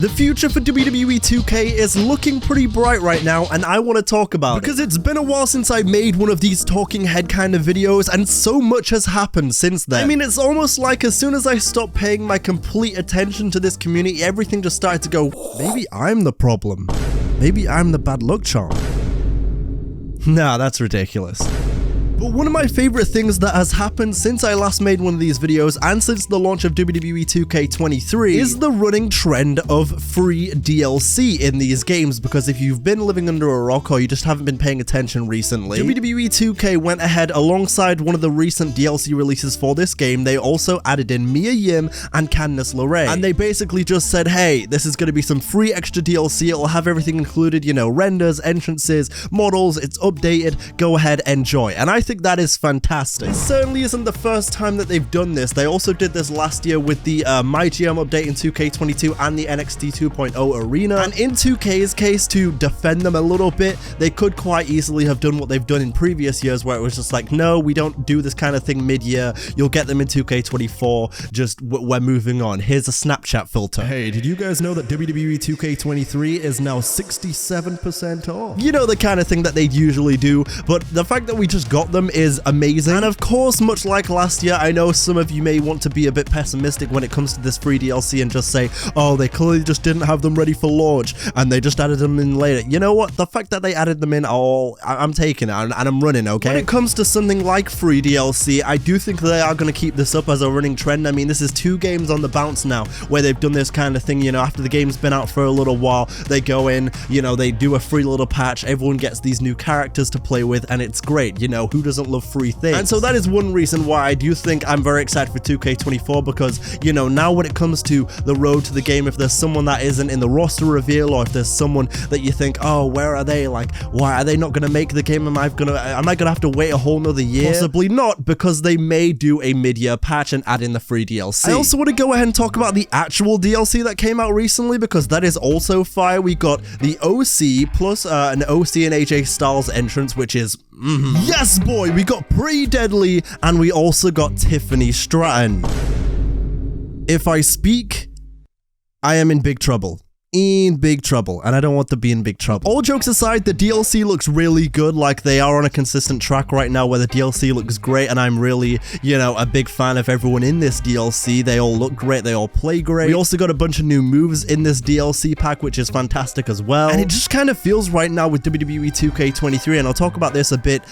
The future for WWE 2K is looking pretty bright right now, and I want to talk about it because it's been a while since I made one of these talking head kind of videos, and so much has happened since then. I mean, it's almost like as soon as I stopped paying my complete attention to this community, everything just started to go, maybe I'm the problem. Maybe I'm the bad luck charm. Nah, that's ridiculous. But one of my favorite things that has happened since I last made one of these videos and since the launch of WWE 2K23 is the running trend of free DLC in these games, because if you've been living under a rock or you just haven't been paying attention recently, WWE 2K went ahead alongside one of the recent DLC releases for this game. They also added in Mia Yim and Candice LeRae, and they basically just said, hey, this is going to be some free extra DLC. It'll have everything included, you know, renders, entrances, models, it's updated, go ahead, enjoy. And I think that is fantastic. It certainly isn't the first time that they've done this. They also did this last year with the MyGM update in 2K22 and the NXT 2.0 Arena. And in 2K's case, to defend them a little bit, they could quite easily have done what they've done in previous years, where it was just like, no, we don't do this kind of thing mid-year. You'll get them in 2K24. Just we're moving on. Here's a Snapchat filter. Hey, did you guys know that WWE 2K23 is now 67% off? You know, the kind of thing that they'd usually do, but the fact that we just got them is amazing. And of course, much like last year, I know some of you may want to be a bit pessimistic when it comes to this free DLC and just say, oh, they clearly just didn't have them ready for launch and they just added them in later. You know what? The fact that they added them in, I'm taking it and I'm running, okay? When it comes to something like free DLC, I do think they are going to keep this up as a running trend. I mean, this is 2 games on the bounce now where they've done this kind of thing, you know, after the game's been out for a little while, they go in, you know, they do a free little patch, everyone gets these new characters to play with, and it's great. You know, who doesn't love free things? And so that is one reason why I do think I'm very excited for 2K24, because, you know, now when it comes to the road to the game, if there's someone that isn't in the roster reveal, or if there's someone that you think, oh, where are they? Like, why are they not going to make the game? Am I gonna have to wait a whole nother year? Possibly not, because they may do a mid-year patch and add in the free DLC. I also want to go ahead and talk about the actual DLC that came out recently, because that is also fire. We got the OC plus an OC and AJ Styles entrance, which is yes, boy, we got Pretty Deadly, and we also got Tiffany Stratton. If I speak, I am in big trouble. And I don't want to be in big trouble. All jokes aside, the DLC looks really good. Like, they are on a consistent track right now where the DLC looks great, and I'm really, you know, a big fan of everyone in this DLC. They all look great, they all play great. We also got a bunch of new moves in this DLC pack, which is fantastic as well. And it just kind of feels right now with WWE 2K23, and I'll talk about this a bit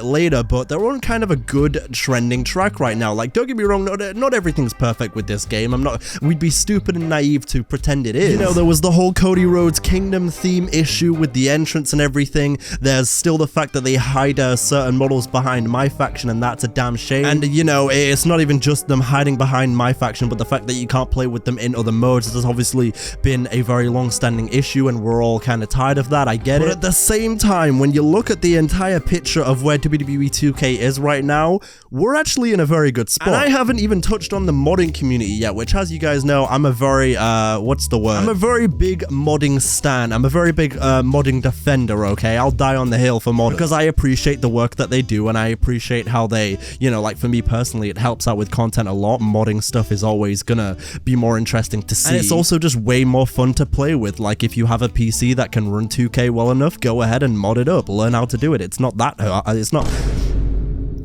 later, but they're on kind of a good trending track right now. Like, don't get me wrong, not everything's perfect with this game. We'd be stupid and naive to pretend it is. You know, there was the whole Cody Rhodes Kingdom theme issue with the entrance and everything. There's still the fact that they hide certain models behind my faction, and that's a damn shame. And, you know, it's not even just them hiding behind my faction, but the fact that you can't play with them in other modes has obviously been a very long-standing issue, and we're all kind of tired of that. I get it. But at the same time, when you look at the entire picture of where WWE 2K is right now, we're actually in a very good spot. And I haven't even touched on the modding community yet, which, as you guys know, I'm a very, what's the word? I'm a very big modding stan. I'm a very big modding defender, okay? I'll die on the hill for modding, because I appreciate the work that they do, and I appreciate how they, you know, like for me personally, it helps out with content a lot. Modding stuff is always gonna be more interesting to see. And it's also just way more fun to play with. Like, if you have a PC that can run 2K well enough, go ahead and mod it up. Learn how to do it. It's not that hard. It's not...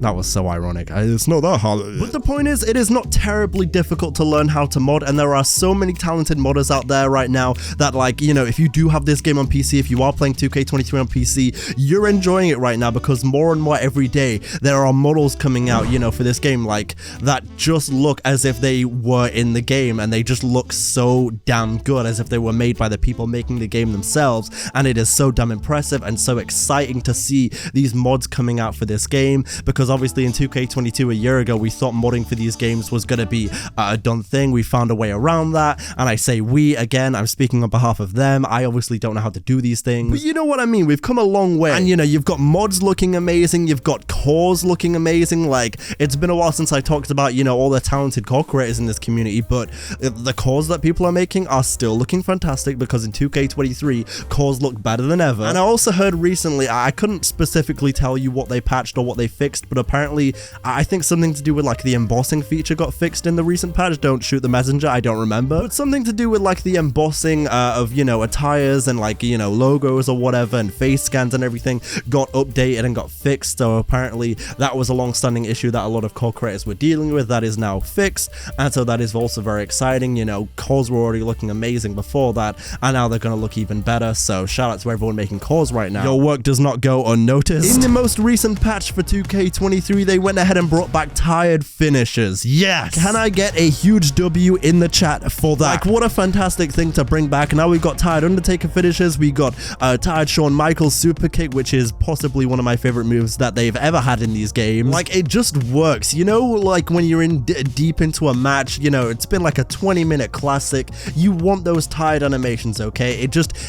That was so ironic. It's not that hard. But the point is, it is not terribly difficult to learn how to mod, and there are so many talented modders out there right now that, like, you know, if you do have this game on PC, if you are playing 2K23 on PC, you're enjoying it right now, because more and more every day, there are models coming out, you know, for this game, like, that just look as if they were in the game, and they just look so damn good, as if they were made by the people making the game themselves, and it is so damn impressive and so exciting to see these mods coming out for this game, because obviously in 2K22 a year ago, we thought modding for these games was going to be a done thing. We found a way around that, and I say we again, I'm speaking on behalf of them. I obviously don't know how to do these things, but you know what I mean. We've come a long way, and you know, you've got mods looking amazing, you've got cores looking amazing. Like, it's been a while since I talked about, you know, all the talented core creators in this community, but the cores that people are making are still looking fantastic, because in 2K23 cores look better than ever. And I also heard recently, I couldn't specifically tell you what they patched or what they fixed, but apparently I think something to do with like the embossing feature got fixed in the recent patch. Don't shoot the messenger, I don't remember, but something to do with like the embossing of, you know, attires and like, you know, logos or whatever, and face scans and everything got updated and got fixed. So apparently that was a long-standing issue that a lot of core creators were dealing with. That is now fixed, and so that is also very exciting. You know, cores were already looking amazing before that, and now they're going to look even better. So shout out to everyone making cores right now. Your work does not go unnoticed. In the most recent patch for 2K23, they went ahead and brought back tired finishers. Yes! Can I get a huge W in the chat for that? Like, what a fantastic thing to bring back. Now we've got tired Undertaker finishers, we got tired Shawn Michaels super kick, which is possibly one of my favorite moves that they've ever had in these games. Like, it just works, you know, like when you're in deep into a match, you know, it's been like a 20-minute classic, you want those tired animations, okay?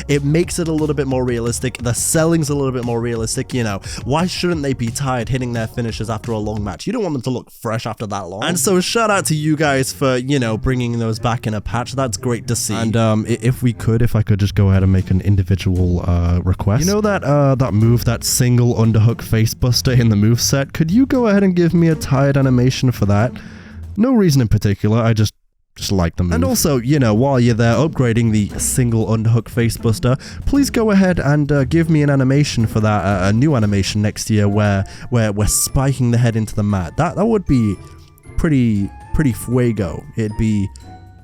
It makes it a little bit more realistic, the selling's a little bit more realistic, you know. Why shouldn't they be tired hitting their finishes after a long match? You don't want them to look fresh after that long. And so shout out to you guys for, you know, bringing those back in a patch. That's great to see. And if I could just go ahead and make an individual request. You know that move, that single underhook facebuster in the moveset? Could you go ahead and give me a tired animation for that? No reason in particular, I just like the move. And also, you know, while you're there upgrading the single underhook facebuster, please go ahead and give me an animation for that, a new animation next year where we're spiking the head into the mat. That would be pretty fuego. It'd be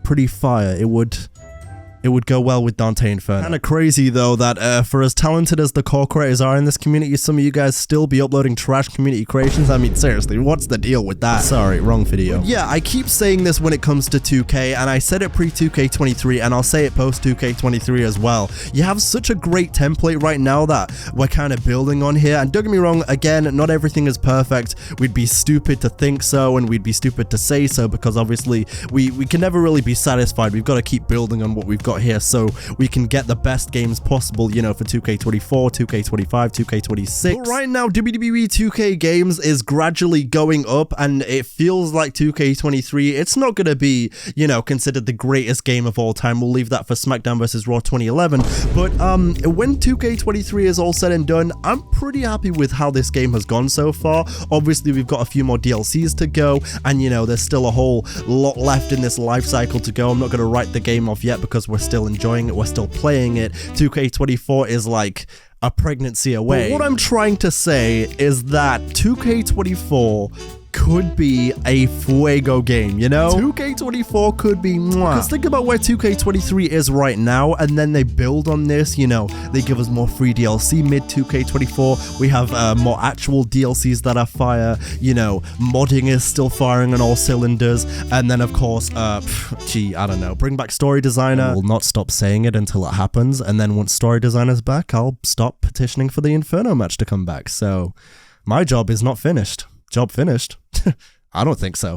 pretty fire. It would go well with Deonte Inferno. Kinda crazy though that for as talented as the core creators are in this community, some of you guys still be uploading trash community creations. I mean, seriously, what's the deal with that? Sorry, wrong video. But yeah, I keep saying this when it comes to 2K, and I said it pre-2K23, and I'll say it post-2K23 as well. You have such a great template right now that we're kind of building on here, and don't get me wrong, again, not everything is perfect. We'd be stupid to think so, and we'd be stupid to say so, because obviously we can never really be satisfied. We've got to keep building on what we've got here so we can get the best games possible, you know, for 2K24, 2K25, 2K26. But right now, WWE 2K games is gradually going up, and it feels like 2K23, it's not going to be, you know, considered the greatest game of all time. We'll leave that for SmackDown vs. Raw 2011. But when 2K23 is all said and done, I'm pretty happy with how this game has gone so far. Obviously, we've got a few more DLCs to go, and, you know, there's still a whole lot left in this life cycle to go. I'm not going to write the game off yet because we're still enjoying it, we're still playing it. 2K24 is like a pregnancy away. But what I'm trying to say is that 2K24 could be a fuego game, you know? 2K24 could be mwah. Because think about where 2K23 is right now, and then they build on this, you know, they give us more free DLC mid 2K24, we have more actual DLCs that are fire, you know, modding is still firing on all cylinders, and then of course, I don't know, bring back Story Designer. We'll not stop saying it until it happens, and then once Story Designer's back, I'll stop petitioning for the Inferno match to come back. So my job is not finished. Job finished? I don't think so.